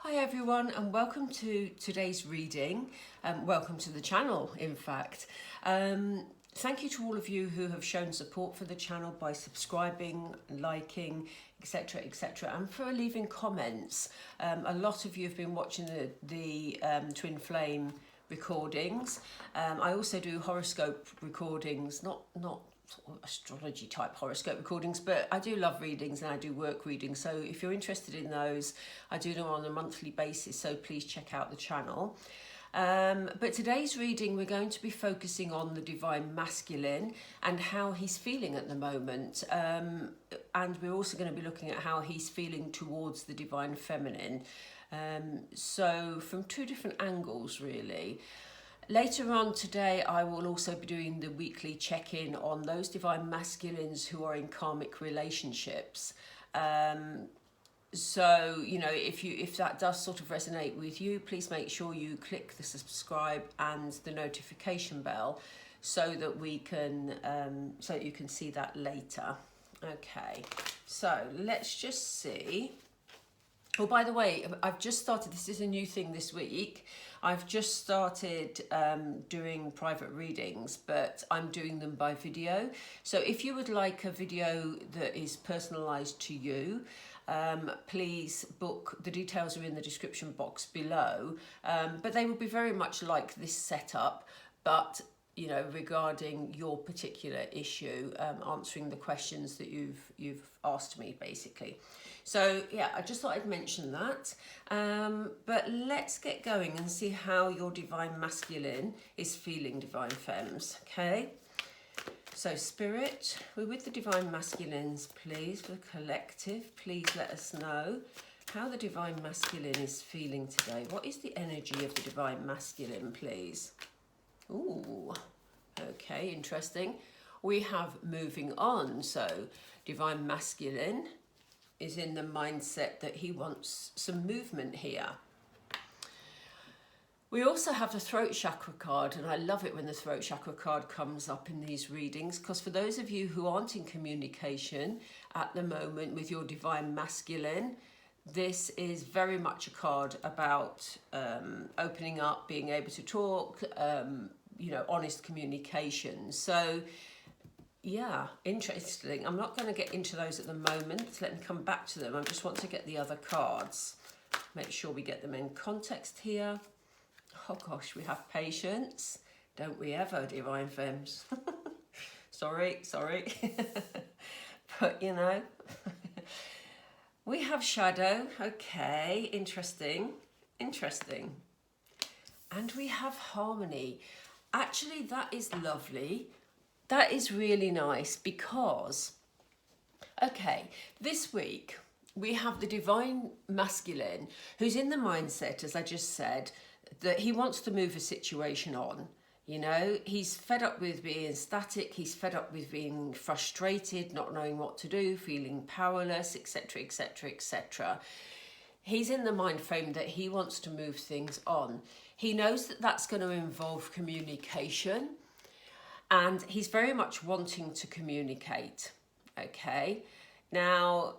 Hi everyone, and welcome to today's reading. Welcome to the channel, in fact. Thank you to all of you who have shown support for the channel by subscribing, liking, etc, etc, and for leaving comments. A lot of you have been watching the Twin Flame recordings. I also do horoscope recordings, not sort of astrology type horoscope recordings, but I do love readings and I do work readings, so if you're interested in those, I do them on a monthly basis, so please check out the channel. But today's reading, we're going to be focusing on the Divine Masculine and how he's feeling at the moment, and we're also going to be looking at how he's feeling towards the Divine Feminine, so from two different angles really. Later on today, I will also be doing the weekly check-in on those Divine Masculines who are in karmic relationships. So, you know, if that does sort of resonate with you, please make sure you click the subscribe and the notification bell so that we can, so that you can see that later. Okay, so let's just see. Oh, by the way, I've just started, this is a new thing this week, I've just started doing private readings, but I'm doing them by video. So if you would like a video that is personalised to you, please book. The details are in the description box below, but they will be very much like this setup, but you know, regarding your particular issue, answering the questions that you've asked me basically. So yeah, I just thought I'd mention that. But let's get going and see how your Divine Masculine is feeling, Divine Femmes, okay? So Spirit, we're with the Divine Masculines, please, for the collective. Please let us know how the Divine Masculine is feeling today. What is the energy of the Divine Masculine, please? Ooh, okay, interesting. We have moving on. So Divine Masculine is in the mindset that he wants some movement here. We also have the throat chakra card, and I love it when the throat chakra card comes up in these readings, because for those of you who aren't in communication at the moment with your Divine Masculine, this is very much a card about opening up, being able to talk, you know, honest communication. So yeah, interesting. I'm not going to get into those at the moment. Let me come back to them. I just want to get the other cards. Make sure we get them in context here. Oh gosh, we have patience. Don't we ever, Divine Femmes? sorry. But you know, we have shadow. Okay, interesting. And we have harmony. Actually, that is lovely. That is really nice because, okay, this week we have the Divine Masculine who's in the mindset, as I just said, that he wants to move a situation on. You know, he's fed up with being static, he's fed up with being frustrated, not knowing what to do, feeling powerless, etc, etc, etc. He's in the mind frame that he wants to move things on. He knows that that's going to involve communication, and he's very much wanting to communicate, okay? Now,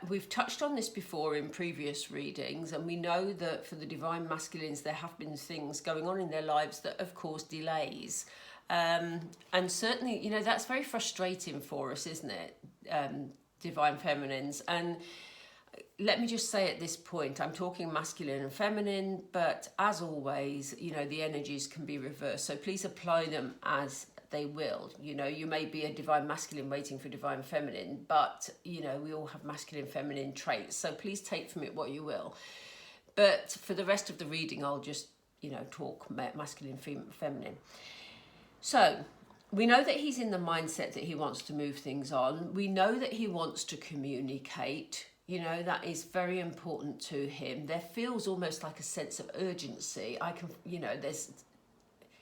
we've touched on this before in previous readings, and we know that for the Divine Masculines, there have been things going on in their lives that have caused delays. And certainly, you know, that's very frustrating for us, isn't it, Divine Feminines? And let me just say at this point, I'm talking masculine and feminine, but as always, you know, the energies can be reversed. So please apply them as they will. You know, you may be a Divine Masculine waiting for Divine Feminine, but, you know, we all have masculine, feminine traits. So please take from it what you will. But for the rest of the reading, I'll just, you know, talk masculine, feminine. So we know that he's in the mindset that he wants to move things on. We know that he wants to communicate. You know, that is very important to him. There feels almost like a sense of urgency. I can, you know,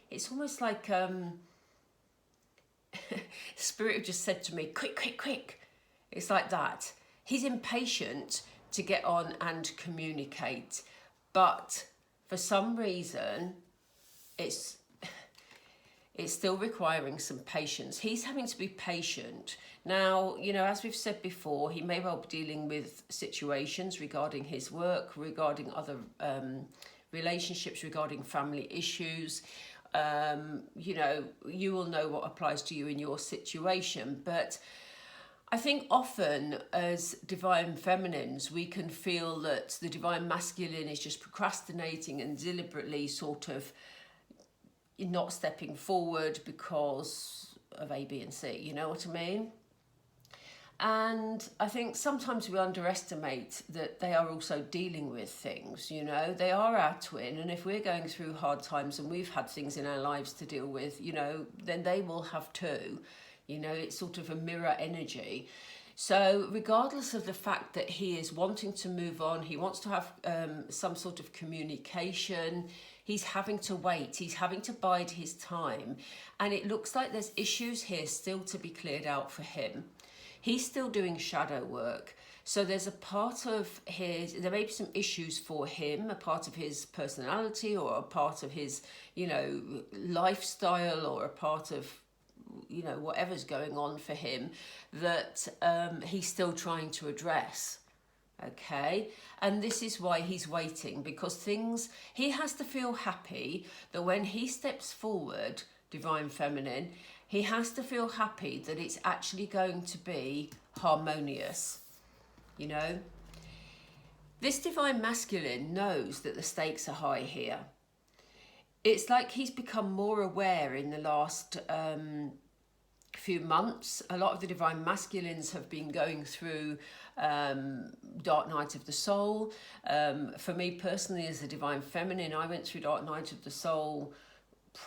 it's almost like Spirit just said to me, quick. It's like that. He's impatient to get on and communicate. But for some reason, It's still requiring some patience. He's having to be patient. Now, you know, as we've said before, he may well be dealing with situations regarding his work, regarding other relationships, regarding family issues. You know, you will know what applies to you in your situation. But I think often as divine feminines, we can feel that the divine masculine is just procrastinating and deliberately sort of not stepping forward because of A, B, and C, you know what I mean? And I think sometimes we underestimate that they are also dealing with things, you know, they are our twin. And if we're going through hard times and we've had things in our lives to deal with, you know, then they will have too. You know, it's sort of a mirror energy. So regardless of the fact that he is wanting to move on, he wants to have some sort of communication, he's having to wait, he's having to bide his time. And it looks like there's issues here still to be cleared out for him. He's still doing shadow work. So there's a part of there may be some issues for him, a part of his personality or a part of his, you know, lifestyle or a part of, you know, whatever's going on for him that he's still trying to address. Okay, and this is why he's waiting, because he has to feel happy that when he steps forward, divine feminine, he has to feel happy that it's actually going to be harmonious. You know, this divine masculine knows that the stakes are high here. It's like he's become more aware in the last few months. A lot of the divine masculines have been going through dark night of the soul. For me personally, as a divine feminine, I went through dark night of the soul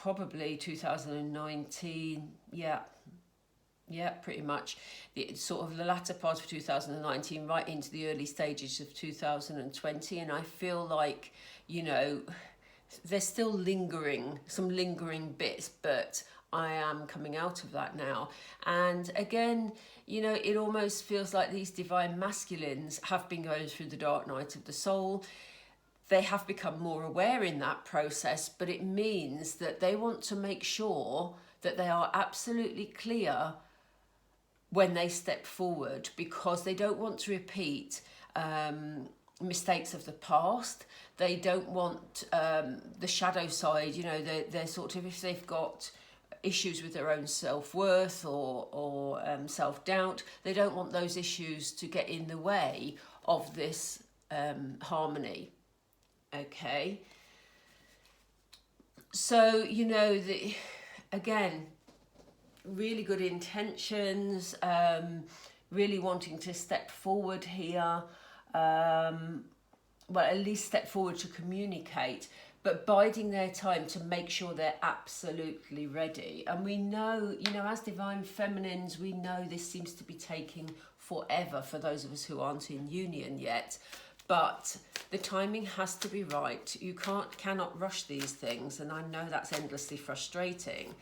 probably 2019. Yeah, pretty much. Sort of the latter part of 2019, right into the early stages of 2020. And I feel like, you know, there's still some lingering bits, but I am coming out of that now. And again, you know, it almost feels like these divine masculines have been going through the dark night of the soul. They have become more aware in that process, but it means that they want to make sure that they are absolutely clear when they step forward, because they don't want to repeat mistakes of the past. They don't want the shadow side, you know, they're sort of, if they've got issues with their own self-worth or self-doubt, they don't want those issues to get in the way of this harmony. Okay, so, you know, again, really good intentions, really wanting to step forward here, well, at least step forward to communicate, but biding their time to make sure they're absolutely ready. And we know, you know, as divine feminines, we know this seems to be taking forever for those of us who aren't in union yet. But the timing has to be right. You cannot rush these things, and I know that's endlessly frustrating.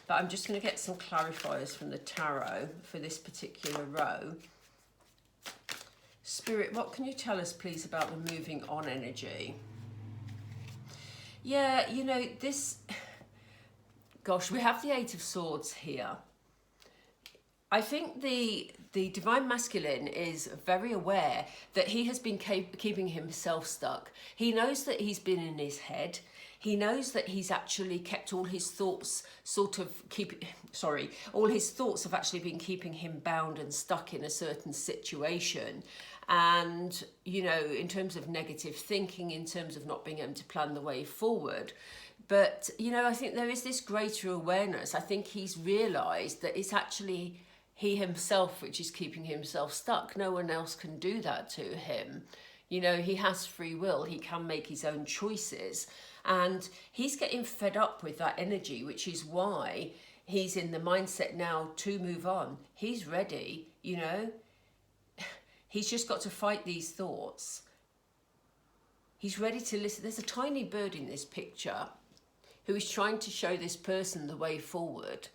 But I'm just going to get some clarifiers from the tarot for this particular row. Spirit, what can you tell us, please, about the moving on energy? Yeah, you know, gosh, we have the Eight of Swords here. I think the divine masculine is very aware that he has been keeping himself stuck. He knows that he's been in his head. He knows that he's actually kept all his thoughts all his thoughts have actually been keeping him bound and stuck in a certain situation. And, you know, in terms of negative thinking, in terms of not being able to plan the way forward. But, you know, I think there is this greater awareness. I think he's realised that it's actually he himself which is keeping himself stuck. No one else can do that to him. You know, he has free will. He can make his own choices. And he's getting fed up with that energy, which is why he's in the mindset now to move on. He's ready, you know. He's just got to fight these thoughts. He's ready to listen. There's a tiny bird in this picture who is trying to show this person the way forward,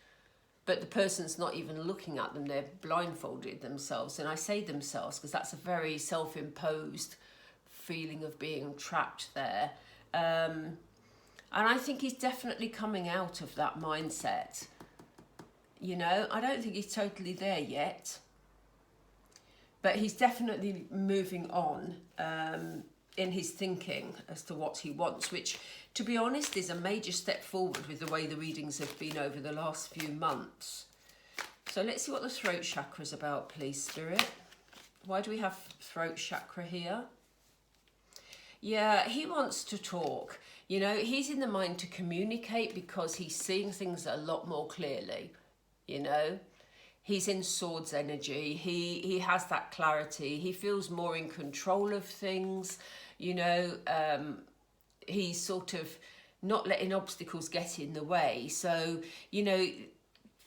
but the person's not even looking at them. They're blindfolded themselves. And I say themselves because that's a very self-imposed feeling of being trapped there. And I think he's definitely coming out of that mindset. You know, I don't think he's totally there yet, but he's definitely moving on in his thinking as to what he wants, which, to be honest, is a major step forward with the way the readings have been over the last few months. So let's see what the throat chakra is about, please, Spirit. Why do we have throat chakra here? Yeah, he wants to talk. You know, he's in the mind to communicate because he's seeing things a lot more clearly. You know, he's in swords energy. He has that clarity. He feels more in control of things. You know, he's sort of not letting obstacles get in the way. So, you know,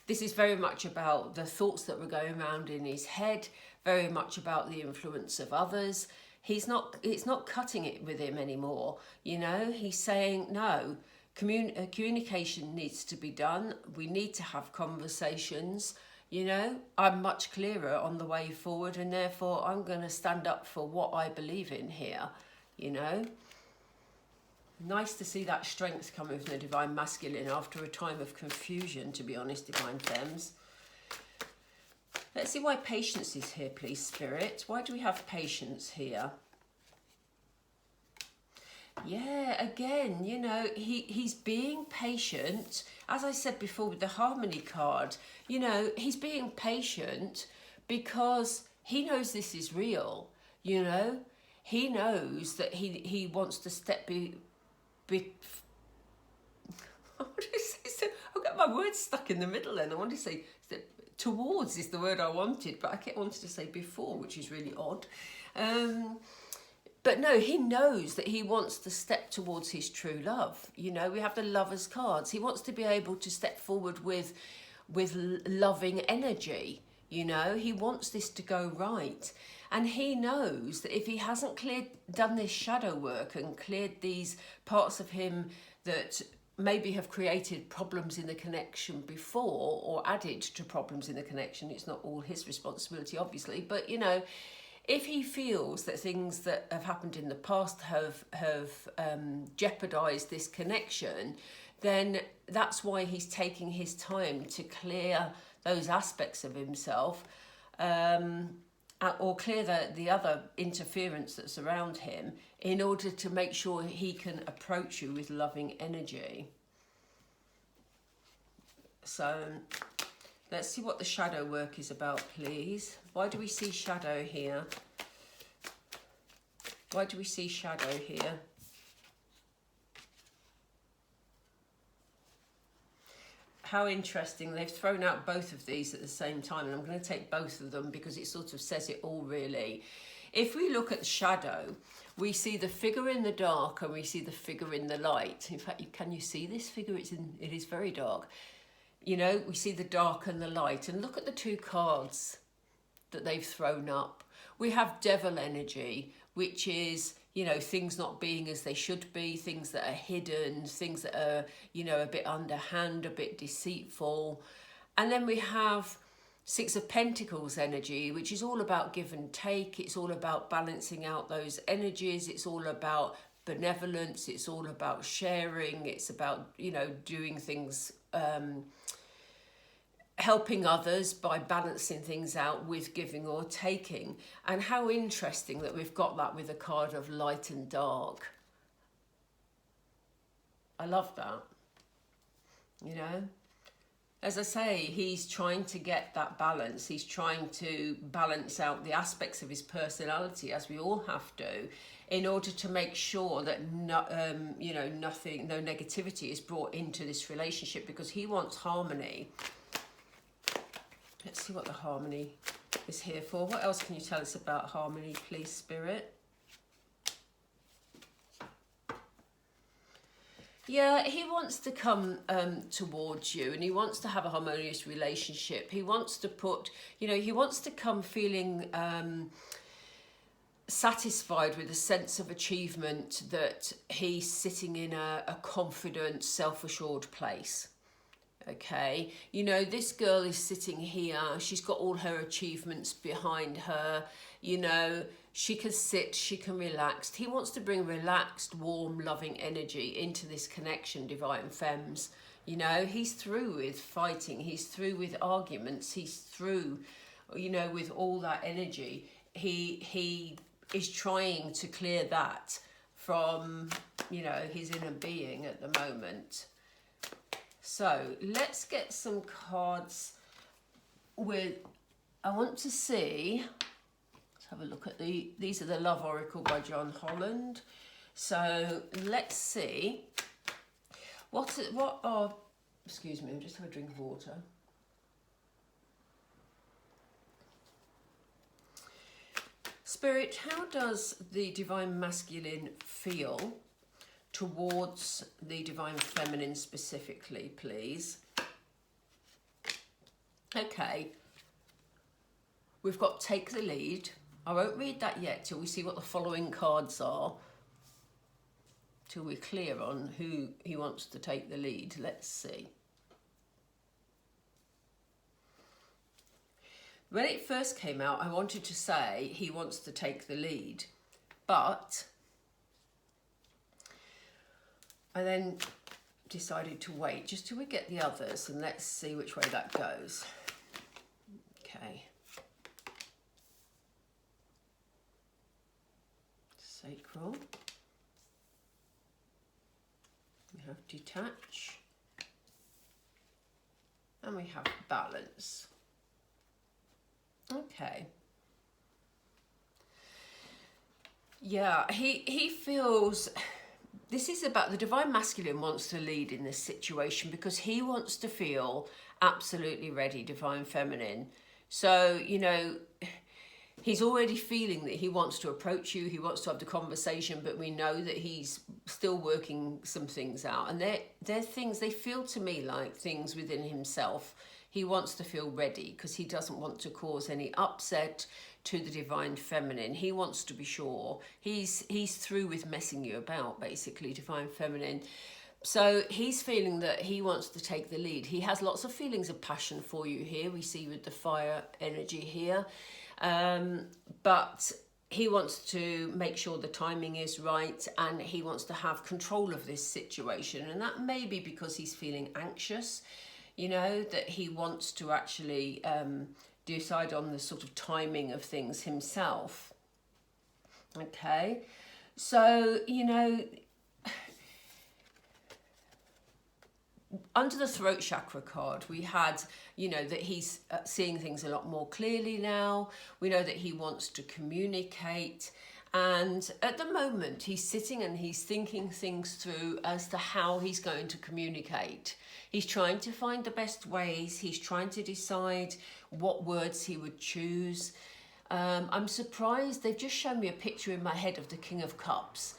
this is very much about the thoughts that were going around in his head, very much about the influence of others. It's not cutting it with him anymore. You know, he's saying, no, communication needs to be done. We need to have conversations. You know, I'm much clearer on the way forward, and therefore I'm going to stand up for what I believe in here. You know, nice to see that strength coming from the Divine Masculine after a time of confusion, to be honest, Divine Femmes. Let's see why patience is here, please, Spirit. Why do we have patience here? Yeah, again, you know, he's being patient. As I said before with the Harmony card, you know, he's being patient because he knows this is real, you know. He knows that he wants to step I've got my words stuck in the middle then. I want to say towards is the word I wanted, but I kept wanting to say before, which is really odd. But no, he knows that he wants to step towards his true love. You know, we have the Lovers cards. He wants to be able to step forward with loving energy. You know, he wants this to go right. And he knows that if he hasn't done this shadow work and cleared these parts of him that maybe have created problems in the connection before or added to problems in the connection, it's not all his responsibility, obviously, but, you know, if he feels that things that have happened in the past have jeopardized this connection, then that's why he's taking his time to clear those aspects of himself, or clear the other interference that's around him, in order to make sure he can approach you with loving energy. So let's see what the shadow work is about, please. Why do we see shadow here? Why do we see shadow here? How interesting. They've thrown out both of these at the same time, and I'm going to take both of them because it sort of says it all, really. If we look at the shadow, we see the figure in the dark and we see the figure in the light. In fact, can you see this figure? It is very dark. You know, we see the dark and the light. And look at the two cards that they've thrown up. We have devil energy, which is, you know, things not being as they should be, things that are hidden, things that are, you know, a bit underhand, a bit deceitful. And then we have Six of Pentacles energy, which is all about give and take. It's all about balancing out those energies. It's all about benevolence. It's all about sharing. It's about, you know, doing things, helping others by balancing things out with giving or taking. And how interesting that we've got that with a card of light and dark. I love that. You know, as I say, he's trying to get that balance. He's trying to balance out the aspects of his personality, as we all have to, in order to make sure that you know, no negativity is brought into this relationship, because he wants harmony. Let's see what the harmony is here for. What else can you tell us about harmony, please, Spirit? Yeah, he wants to come towards you, and he wants to have a harmonious relationship. He wants to put, you know, he wants to come feeling satisfied with a sense of achievement, that he's sitting in a confident, self-assured place. Okay, you know, this girl is sitting here, she's got all her achievements behind her, you know, she can sit, she can relax. He wants to bring relaxed, warm, loving energy into this connection, Divine Femmes. You know, he's through with fighting, he's through with arguments, he's through, you know, with all that energy. He is trying to clear that from, you know, his inner being at the moment. So let's get some cards with, I want to see, let's have a look at these are the Love Oracle by John Holland. So let's see, what are, excuse me, I'll just have a drink of water. Spirit, how does the Divine Masculine feel towards the Divine Feminine specifically, please? Okay, we've got Take the Lead. I won't read that yet till we see what the following cards are, till we're clear on who he wants to take the lead. Let's see. When it first came out, I wanted to say he wants to take the lead, but I then decided to wait just till we get the others, and let's see which way that goes. Okay. Sacral. We have Detach. And we have Balance. Okay. Yeah, he feels... This is about the Divine Masculine wants to lead in this situation because he wants to feel absolutely ready, Divine Feminine. So, you know, he's already feeling that he wants to approach you, he wants to have the conversation, but we know that he's still working some things out. And they're things, they feel to me like things within himself. He wants to feel ready because he doesn't want to cause any upset to the Divine Feminine. He wants to be sure. He's through with messing you about, basically, Divine Feminine. So he's feeling that he wants to take the lead. He has lots of feelings of passion for you here. We see with the fire energy here. But he wants to make sure the timing is right and he wants to have control of this situation. And that may be because he's feeling anxious, you know, that he wants to actually decide on the sort of timing of things himself. Okay, so, you know, under the throat chakra card, we had, you know, that he's seeing things a lot more clearly now. We know that he wants to communicate. And at the moment, he's sitting and he's thinking things through as to how he's going to communicate. He's trying to find the best ways. He's trying to decide what words he would choose. I'm surprised. They've just shown me a picture in my head of the King of Cups.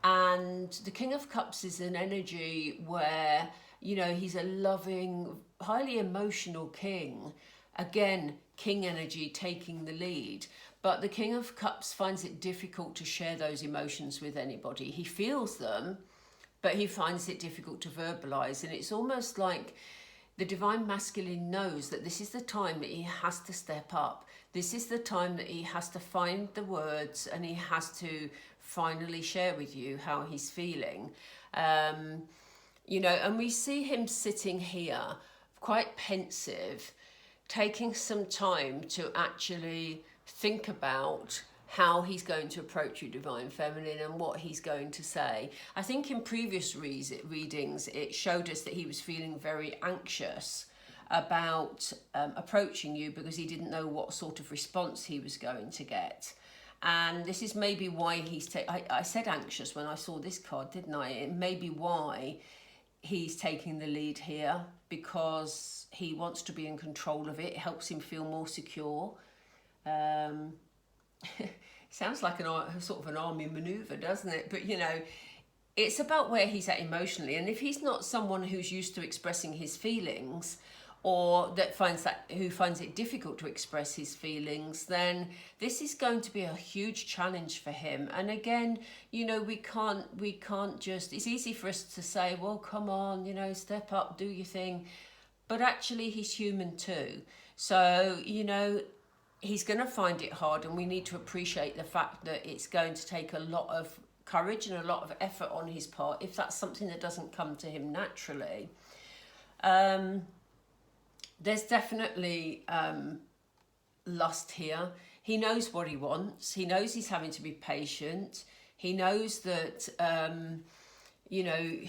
And the King of Cups is an energy where, you know, he's a loving, highly emotional king. Again, king energy taking the lead. But the King of Cups finds it difficult to share those emotions with anybody. He feels them, but he finds it difficult to verbalize. And it's almost like the Divine Masculine knows that this is the time that he has to step up. This is the time that he has to find the words and he has to finally share with you how he's feeling. You know, and we see him sitting here quite pensive, taking some time to actually think about how he's going to approach you, Divine Feminine, and what he's going to say. I think in previous readings, it showed us that he was feeling very anxious about approaching you because he didn't know what sort of response he was going to get. And this is maybe why he's... I said anxious when I saw this card, didn't I? It may be why he's taking the lead here, because he wants to be in control of it. It helps him feel more secure. Sounds like a sort of an army maneuver, doesn't it? But, you know, it's about where he's at emotionally. And if he's not someone who's used to expressing his feelings, or who finds it difficult to express his feelings, then this is going to be a huge challenge for him. And again, you know, we can't just, it's easy for us to say, well, come on, you know, step up, do your thing. but actually he's human too. So, you know, he's going to find it hard, and we need to appreciate the fact that it's going to take a lot of courage and a lot of effort on his part if that's something that doesn't come to him naturally. There's definitely lust here. He knows what he wants. He knows he's having to be patient. He knows that, you know,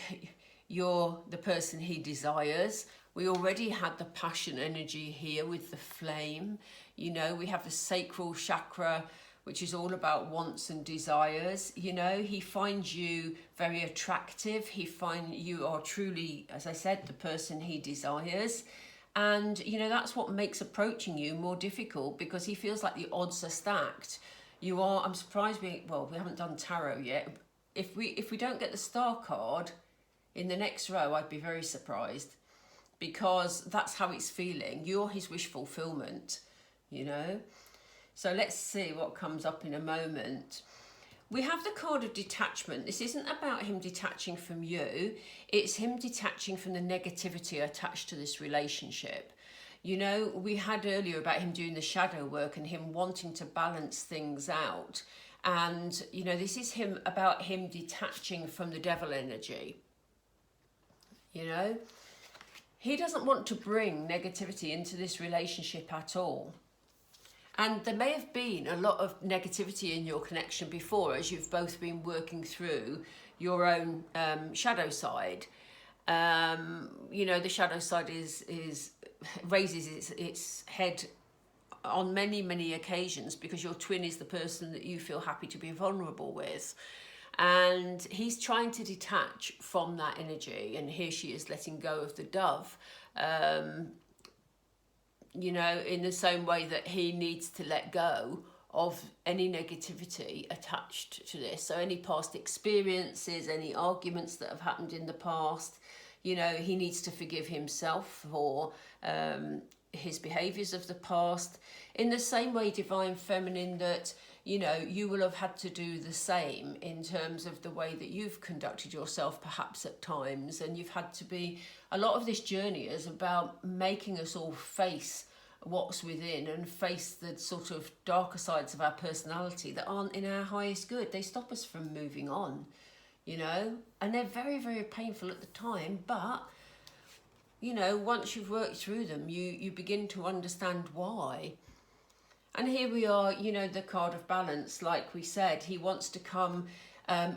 you're the person he desires. We already had the passion energy here with the flame. You know, we have the sacral chakra, which is all about wants and desires. You know, he finds you very attractive. He finds you are truly, as I said, the person he desires. And, you know, that's what makes approaching you more difficult, because he feels like the odds are stacked. You are, I'm surprised we haven't done tarot yet. If we don't get the star card in the next row, I'd be very surprised, because that's how it's feeling. You're his wish fulfillment, you know. So let's see what comes up in a moment. We have the card of detachment. This isn't about him detaching from you. It's him detaching from the negativity attached to this relationship. You know, we had earlier about him doing the shadow work and him wanting to balance things out. And, you know, this is about him detaching from the devil energy. You know, he doesn't want to bring negativity into this relationship at all. And there may have been a lot of negativity in your connection before, as you've both been working through your own shadow side. You know, the shadow side raises its head on many occasions, because your twin is the person that you feel happy to be vulnerable with. And he's trying to detach from that energy, and here she is letting go of the dove. You know, in the same way that he needs to let go of any negativity attached to this. So any past experiences, any arguments that have happened in the past, you know, he needs to forgive himself for his behaviours of the past. In the same way, Divine Feminine, that, you know, you will have had to do the same in terms of the way that you've conducted yourself perhaps at times. And you've had to be, a lot of this journey is about making us all face what's within and face the sort of darker sides of our personality that aren't in our highest good. They stop us from moving on, you know, and they're very painful at the time. But, you know, once you've worked through them, you begin to understand why. And here we are, you know, the card of balance. Like we said, he wants to come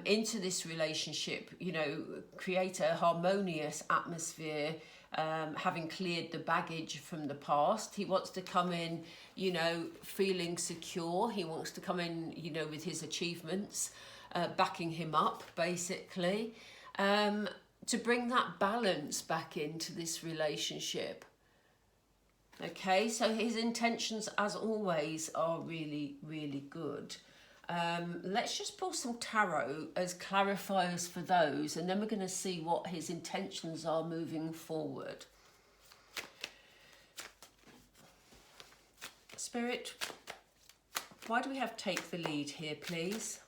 into this relationship, you know, create a harmonious atmosphere, having cleared the baggage from the past. He wants to come in, you know, feeling secure. He wants to come in, you know, with his achievements, backing him up, basically, to bring that balance back into this relationship. Okay, so his intentions, as always, are really good. Let's just pull some tarot as clarifiers for those, and then we're going to see what his intentions are moving forward. Spirit, why do we have take the lead here, please?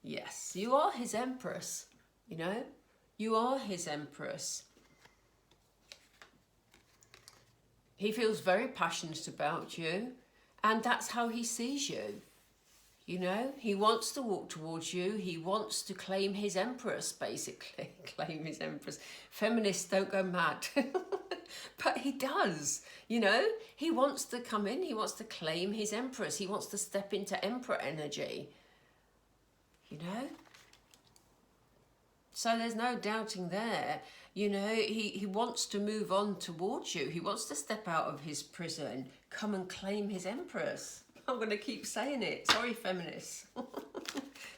Yes, you are his Empress, you know? You are his Empress. He feels very passionate about you, and that's how he sees you. You know, he wants to walk towards you. He wants to claim his Empress, basically. Claim his Empress. Feminists, don't go mad. But he does, you know. He wants to come in. He wants to claim his Empress. He wants to step into Emperor energy. You know? So there's no doubting there. You know, he wants to move on towards you. He wants to step out of his prison, come and claim his Empress. I'm going to keep saying it. Sorry, feminists.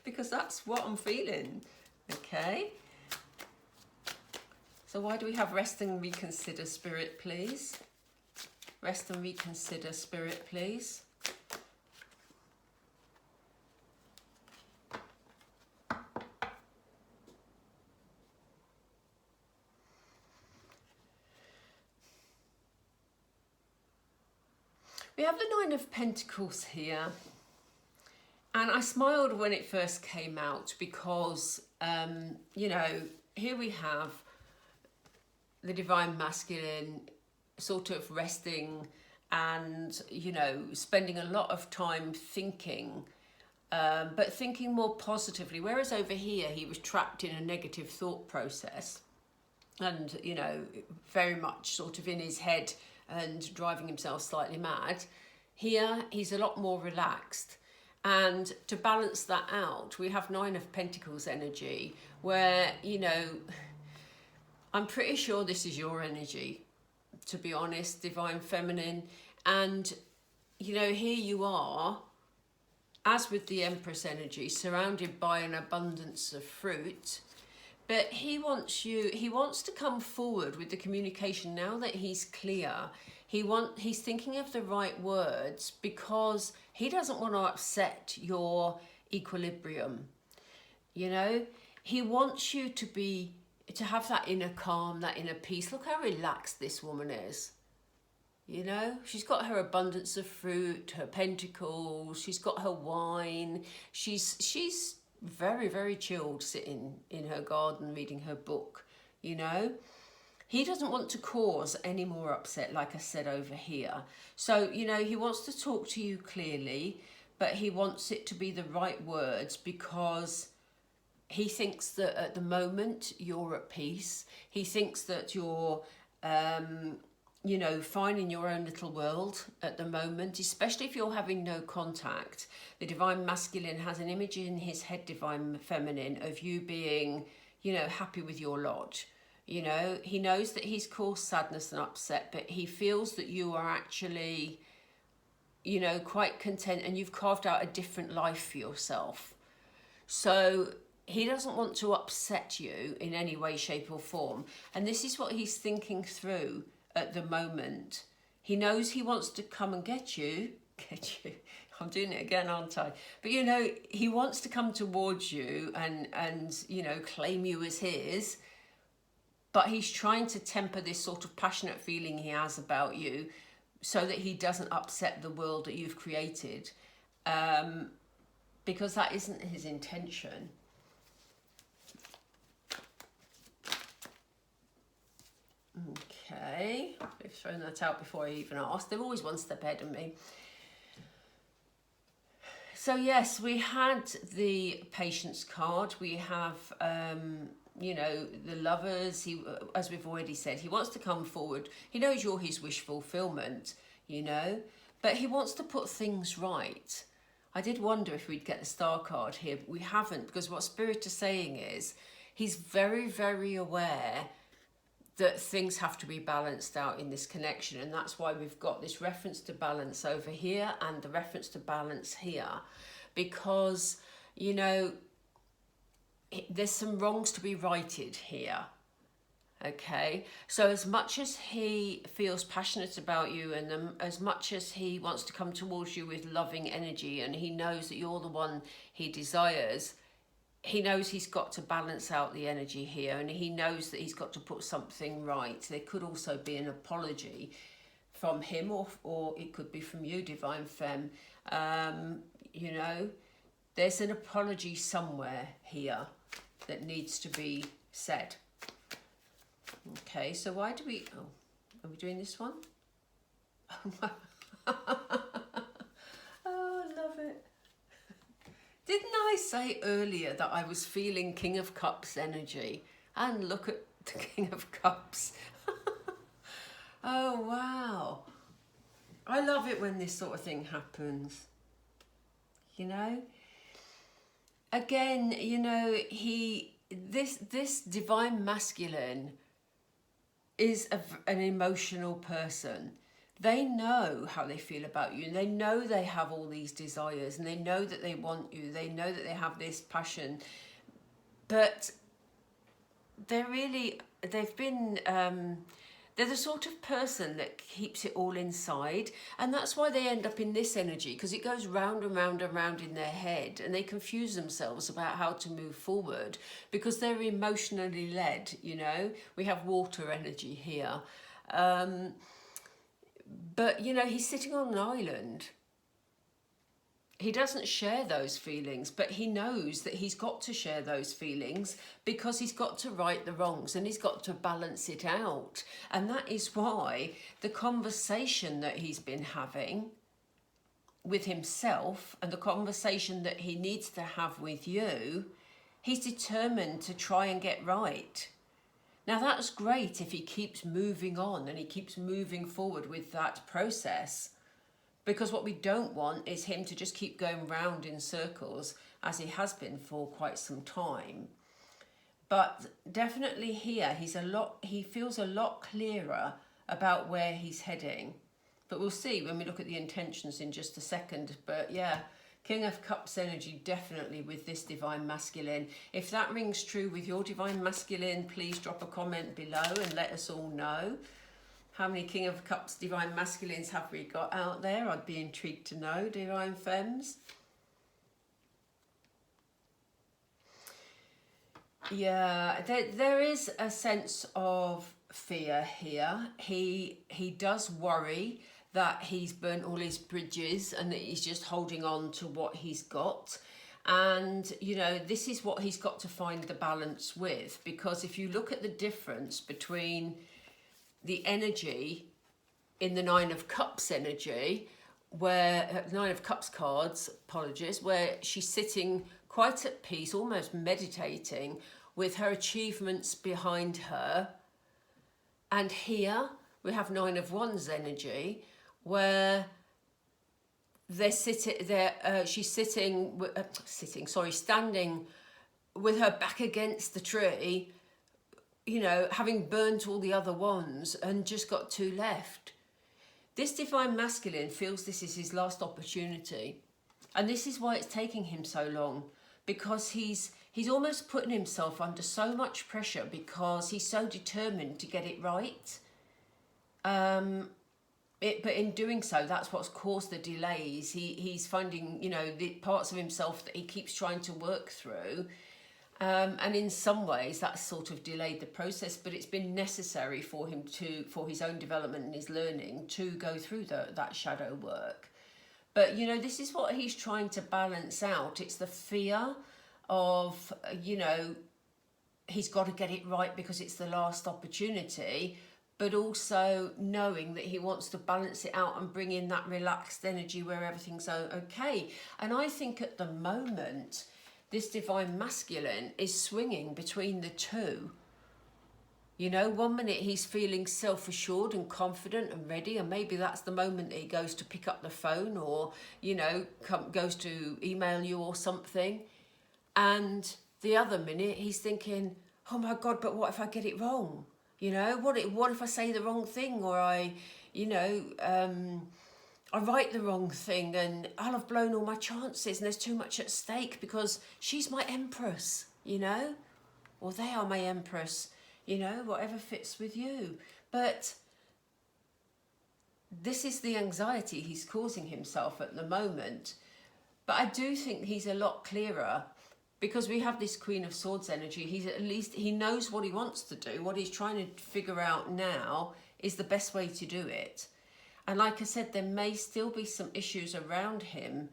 Because that's what I'm feeling. Okay. So why do we have rest and reconsider, Spirit, please? Rest and reconsider, Spirit, please. We have the Nine of Pentacles here, and I smiled when it first came out because, you know, here we have the divine masculine sort of resting and, you know, spending a lot of time thinking, but thinking more positively. Whereas over here, he was trapped in a negative thought process and, you know, very much sort of in his head and driving himself slightly mad. Here, he's a lot more relaxed. And to balance that out, we have Nine of Pentacles energy where, you know, I'm pretty sure this is your energy, to be honest, divine feminine. And, you know, here you are, as with the Empress energy, surrounded by an abundance of fruit. But he wants to come forward with the communication now that he's clear. He's thinking of the right words because he doesn't want to upset your equilibrium. You know, he wants you to have that inner calm, that inner peace. Look how relaxed this woman is. You know, she's got her abundance of fruit, her pentacles, she's got her wine. She's very, very chilled, sitting in her garden reading her book, you know. He doesn't want to cause any more upset, like I said over here. So, you know, he wants to talk to you clearly, but he wants it to be the right words because he thinks that at the moment you're at peace. He thinks that you're, you know, fine in your own little world at the moment, especially if you're having no contact. The divine masculine has an image in his head, divine feminine, of you being, you know, happy with your lot. You know, he knows that he's caused sadness and upset, but he feels that you are actually, you know, quite content and you've carved out a different life for yourself. So he doesn't want to upset you in any way, shape or form. And this is what he's thinking through at the moment. He knows he wants to come and get you. I'm doing it again, aren't I? But, you know, he wants to come towards you and you know, claim you as his. But he's trying to temper this sort of passionate feeling he has about you so that he doesn't upset the world that you've created. Because that isn't his intention. Okay, I've thrown that out before I even asked. They're always one step ahead of me. So yes, we had the Patience card. We have, you know, the Lovers. He, as we've already said, he wants to come forward. He knows you're his wish fulfillment, you know, but he wants to put things right. I did wonder if we'd get the Star card here, but we haven't, because what Spirit is saying is he's very, very aware that things have to be balanced out in this connection, and that's why we've got this reference to balance over here and the reference to balance here, because, you know, there's some wrongs to be righted here. Okay, so as much as he feels passionate about you and as much as he wants to come towards you with loving energy and he knows that you're the one he desires, he knows he's got to balance out the energy here, and he knows that he's got to put something right. There could also be an apology from him, or it could be from you, Divine Femme. You know, there's an apology somewhere here that needs to be said. Okay, so why do we... Oh, are we doing this one? Oh, I love it. Didn't I say earlier that I was feeling King of Cups energy? And look at the King of Cups. Oh, wow. I love it when this sort of thing happens. You know? Again, you know, this divine masculine is an emotional person. They know how they feel about you, and they know they have all these desires, and they know that they want you, they know that they have this passion, but they're the sort of person that keeps it all inside, and that's why they end up in this energy, because it goes round and round and round in their head, and they confuse themselves about how to move forward because they're emotionally led. You know, we have water energy here. But, you know, he's sitting on an island. he doesn't share those feelings, but he knows that he's got to share those feelings because he's got to right the wrongs and he's got to balance it out. And that is why the conversation that he's been having with himself and the conversation that he needs to have with you, he's determined to try and get right. Now that's great if he keeps moving on and he keeps moving forward with that process. Because what we don't want is him to just keep going round in circles as he has been for quite some time. But definitely here, he feels a lot clearer about where he's heading. But we'll see when we look at the intentions in just a second. But yeah, King of Cups energy definitely with this Divine Masculine. If that rings true with your Divine Masculine, please drop a comment below and let us all know. How many King of Cups Divine Masculines have we got out there? I'd be intrigued to know, Divine Femmes. Yeah, there is a sense of fear here. He does worry that he's burnt all his bridges and that he's just holding on to what he's got. And, you know, this is what he's got to find the balance with. Because if you look at the difference between the energy in the Nine of Cups energy, where Nine of Cups cards, apologies, where she's sitting quite at peace, almost meditating with her achievements behind her. And here we have Nine of Wands energy, where she's standing with her back against the tree, you know, having burnt all the other wands and just got 2 left. This Divine Masculine feels this is his last opportunity. And this is why it's taking him so long, because he's almost putting himself under so much pressure because he's so determined to get it right. But in doing so, that's what's caused the delays. He's finding, you know, the parts of himself that he keeps trying to work through. And in some ways that's sort of delayed the process, but it's been necessary for him for his own development and his learning to go through that shadow work. But, you know, this is what he's trying to balance out. It's the fear of, you know, he's got to get it right because it's the last opportunity, but also knowing that he wants to balance it out and bring in that relaxed energy where everything's okay. And I think at the moment, this Divine Masculine is swinging between the two. You know, one minute he's feeling self-assured and confident and ready, and maybe that's the moment that he goes to pick up the phone or, you know, goes to email you or something. And the other minute he's thinking, oh my God, but what if I get it wrong? You know, what if I say the wrong thing, or I write the wrong thing and I'll have blown all my chances and there's too much at stake because she's my empress, you know, or they are my empress, you know, whatever fits with you. But this is the anxiety he's causing himself at the moment. But I do think he's a lot clearer because we have this Queen of Swords energy. He knows what he wants to do. What he's trying to figure out now is the best way to do it. And like I said, there may still be some issues around him.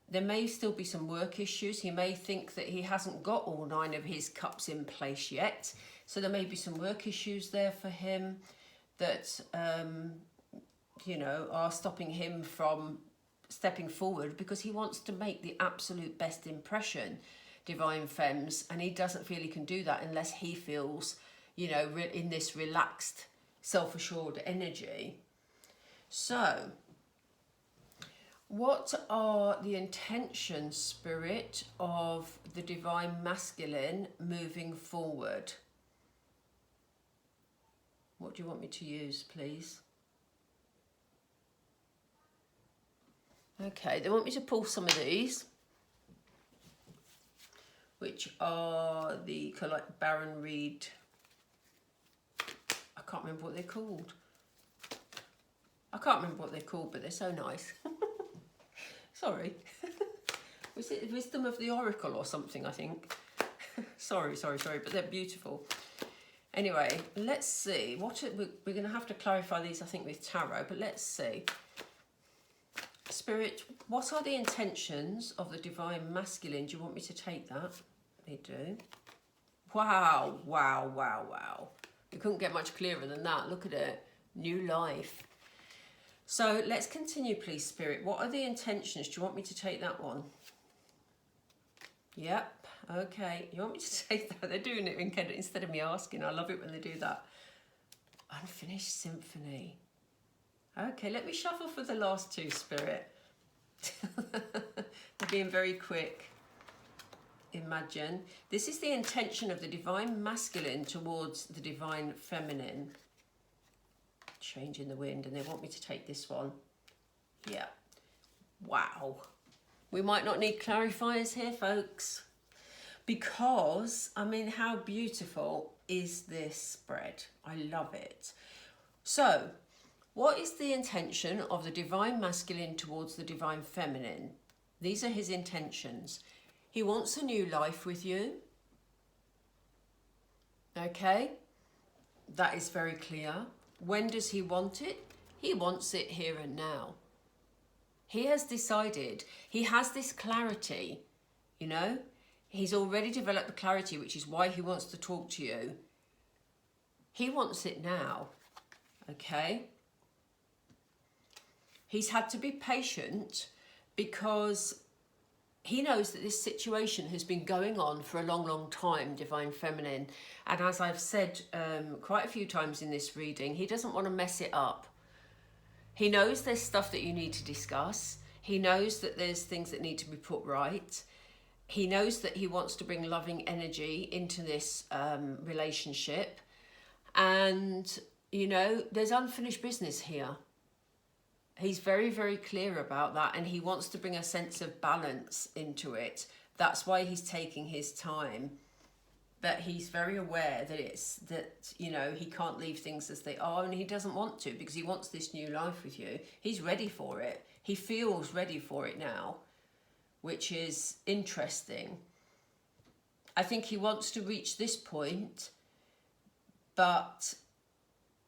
There may still be some work issues. He may think that he hasn't got all 9 of his cups in place yet. So there may be some work issues there for him that, you know, are stopping him from stepping forward because he wants to make the absolute best impression, Divine Femmes. And he doesn't feel he can do that unless he feels, you know, in this relaxed, self-assured energy. So, what are the intentions, Spirit, of the Divine Masculine moving forward? What do you want me to use, please? Okay, they want me to pull some of these, which are the Baron Reed. I can't remember what they're called. But they're so nice. Sorry. Was it Wisdom of the Oracle or something, I think? sorry, but they're beautiful. Anyway, let's see. We're going to have to clarify these, I think, with tarot, but let's see. Spirit, what are the intentions of the divine masculine? Do you want me to take that? They do. Wow, wow, wow, wow. You couldn't get much clearer than that. Look at it. New life. So let's continue, please, Spirit. What are the intentions? Do you want me to take that one? Yep. Okay. You want me to take that? They're doing it instead of me asking. I love it when they do that. Unfinished symphony. Okay, let me shuffle for the last two, Spirit. They're being very quick. Imagine. This is the intention of the divine masculine towards the divine feminine. Change in the wind, and they want me to take this one. Yeah. Wow. We might not need clarifiers here, folks. Because, I mean, how beautiful is this spread? I love it. So, what is the intention of the divine masculine towards the divine feminine? These are his intentions. He wants a new life with you. Okay? That is very clear. When does he want it? He wants it here and now. He has decided. He has this clarity, you know? He's already developed the clarity, which is why he wants to talk to you. He wants it now, okay? He's had to be patient because he knows that this situation has been going on for a long, long time, divine feminine. And as I've said quite a few times in this reading, he doesn't want to mess it up. He knows there's stuff that you need to discuss. He knows that there's things that need to be put right. He knows that he wants to bring loving energy into this relationship. And, you know, there's unfinished business here. He's very, very clear about that, and he wants to bring a sense of balance into it. That's why he's taking his time. But he's very aware that you know, he can't leave things as they are, and he doesn't want to because he wants this new life with you. He's ready for it. He feels ready for it now, which is interesting. I think he wants to reach this point, but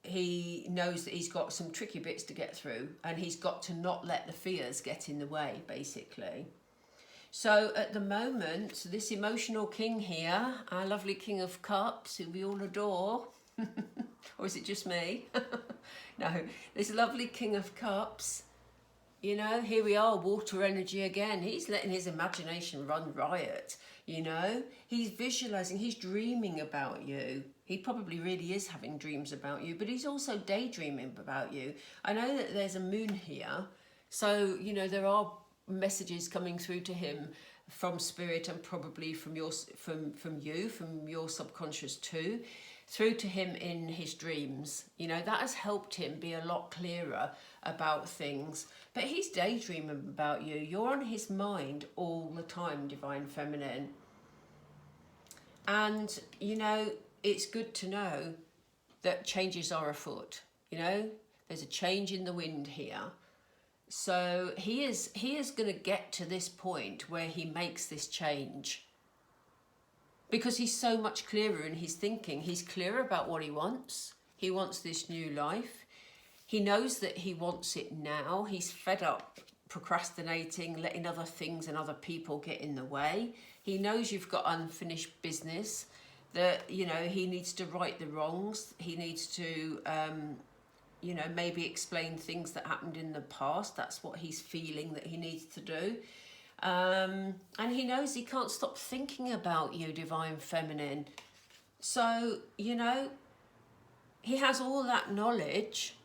he knows that he's got some tricky bits to get through, and he's got to not let the fears get in the way, basically. So at the moment, this emotional king here, our lovely King of Cups, who we all adore, or is it just me? No, this lovely King of Cups, you know, here we are, water energy again. He's letting his imagination run riot, you know. He's visualizing, he's dreaming about you. He probably really is having dreams about you, but he's also daydreaming about you. I know that there's a moon here, so, you know, there are messages coming through to him from spirit, and probably from your subconscious too, through to him in his dreams. You know, that has helped him be a lot clearer about things. But he's daydreaming about you. You're on his mind all the time, divine feminine. And, you know, it's good to know that changes are afoot. You know, there's a change in the wind here. So he is going to get to this point where he makes this change, because he's so much clearer in his thinking. He's clearer about what he wants. He wants this new life. He knows that he wants it now. He's fed up procrastinating, letting other things and other people get in the way. He knows you've got unfinished business, that, you know, he needs to right the wrongs. He needs to you know, maybe explain things that happened in the past. That's what he's feeling that he needs to do. And he knows he can't stop thinking about you, divine feminine. So, you know, he has all that knowledge.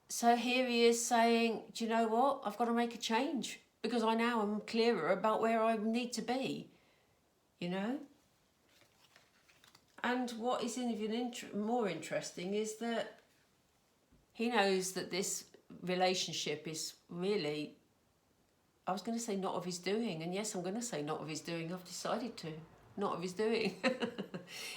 So here he is saying, do you know what? I've got to make a change, because I now am clearer about where I need to be, you know? And what is even more interesting is that he knows that this relationship is really, I was going to say not of his doing, and yes, I'm going to say not of his doing. I've decided to, not of his doing.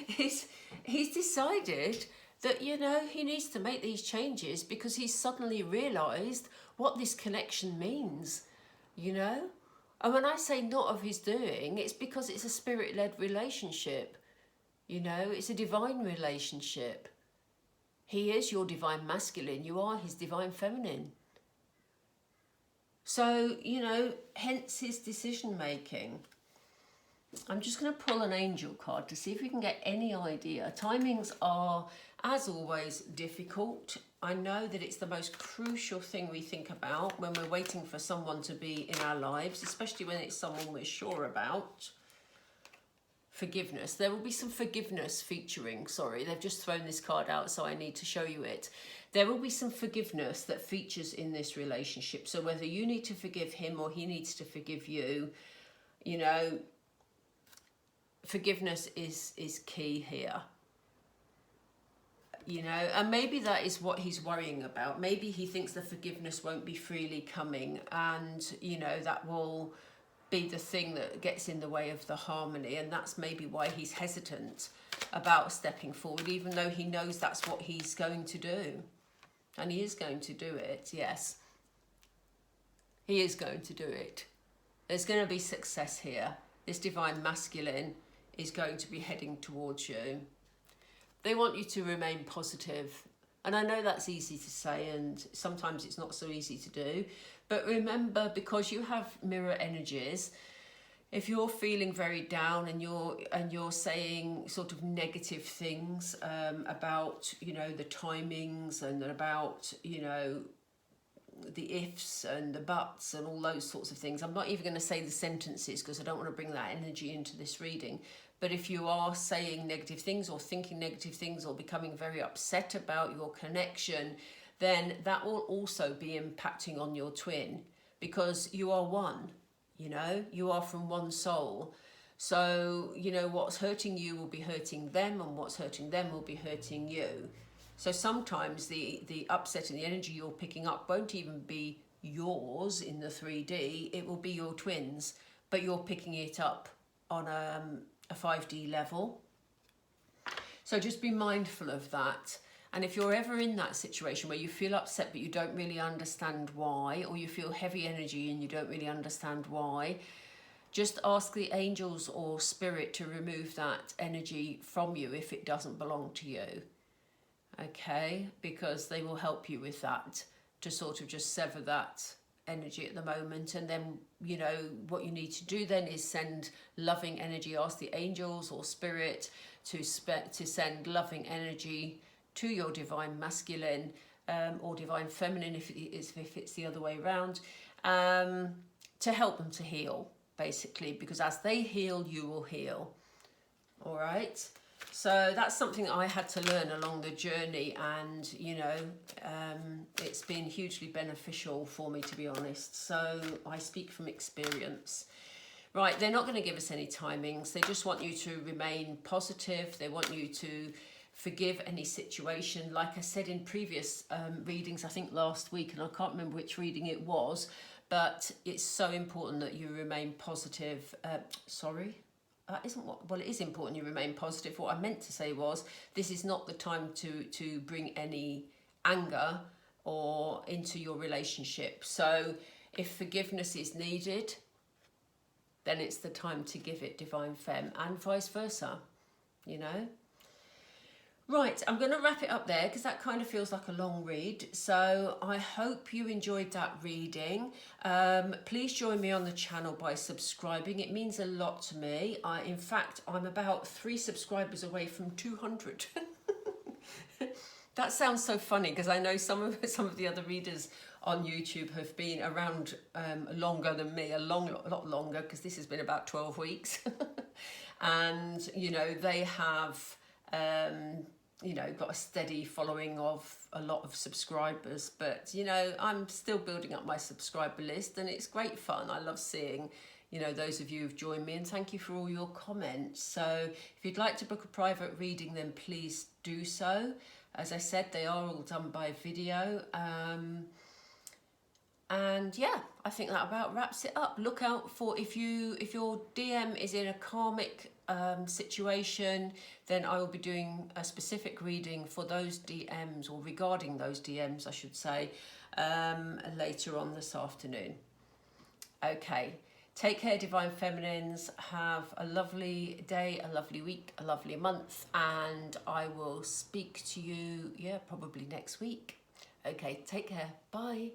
He's decided that, you know, he needs to make these changes because he's suddenly realised what this connection means, you know? And when I say not of his doing, it's because it's a spirit-led relationship. You know, it's a divine relationship. He is your divine masculine. You are his divine feminine. So, you know, hence his decision making. I'm just going to pull an angel card to see if we can get any idea. Timings are, as always, difficult. I know that it's the most crucial thing we think about when we're waiting for someone to be in our lives, especially when it's someone we're sure about. Forgiveness. There will be some forgiveness featuring. Sorry, they've just thrown this card out, so I need to show you it. There will be some forgiveness that features in this relationship. So whether you need to forgive him or he needs to forgive you, you know, forgiveness is key here. You know, and maybe that is what he's worrying about. Maybe he thinks the forgiveness won't be freely coming, and, you know, that will be the thing that gets in the way of the harmony, and that's maybe why he's hesitant about stepping forward, even though he knows that's what he's going to do. And he is going to do it, yes. He is going to do it. There's going to be success here. This divine masculine is going to be heading towards you. They want you to remain positive. And I know that's easy to say, and sometimes it's not so easy to do. But remember, because you have mirror energies, if you're feeling very down and you're saying sort of negative things about, you know, the timings and about, you know, the ifs and the buts and all those sorts of things. I'm not even going to say the sentences because I don't want to bring that energy into this reading. But if you are saying negative things or thinking negative things or becoming very upset about your connection, then that will also be impacting on your twin, because you are one, you know, you are from one soul. So, you know, what's hurting you will be hurting them, and what's hurting them will be hurting you. So sometimes the upset and the energy you're picking up won't even be yours in the 3D, it will be your twins, but you're picking it up on a 5D level. So just be mindful of that. And if you're ever in that situation where you feel upset but you don't really understand why, or you feel heavy energy and you don't really understand why, just ask the angels or spirit to remove that energy from you if it doesn't belong to you. Okay? Because they will help you with that, to sort of just sever that energy at the moment. And then, you know, what you need to do then is send loving energy. Ask the angels or spirit to send loving energy to your divine masculine or divine feminine if it's the other way around, to help them to heal, basically, because as they heal, you will heal. All right? So that's something I had to learn along the journey, and, you know, it's been hugely beneficial for me, to be honest. So I speak from experience. Right, they're not going to give us any timings. They just want you to remain positive. They want you to forgive any situation. Like I said in previous readings, I think last week, and I can't remember which reading it was, but it's so important that you remain positive. That isn't what, well, it is important you remain positive. What I meant to say was, this is not the time to bring any anger or into your relationship. So if forgiveness is needed, then it's the time to give it, Divine Femme, and vice versa, you know. Right, I'm going to wrap it up there because that kind of feels like a long read. So I hope you enjoyed that reading. Please join me on the channel by subscribing. It means a lot to me. In fact, I'm about 3 subscribers away from 200. That sounds so funny because I know some of the other readers on YouTube have been around longer than me, a lot longer, because this has been about 12 weeks. And, you know, they have... you know, got a steady following of a lot of subscribers, but, you know, I'm still building up my subscriber list, and it's great fun. I love seeing, you know, those of you who've joined me, and thank you for all your comments. So if you'd like to book a private reading, then please do so. As I said, they are all done by video. And yeah, I think that about wraps it up. Look out for, if your DM is in a karmic situation, then I will be doing a specific reading for those DMs, or regarding those DMs, I should say, later on this afternoon. Okay, take care, Divine Feminines. Have a lovely day, a lovely week, a lovely month, and I will speak to you, yeah, probably next week. Okay, take care. Bye.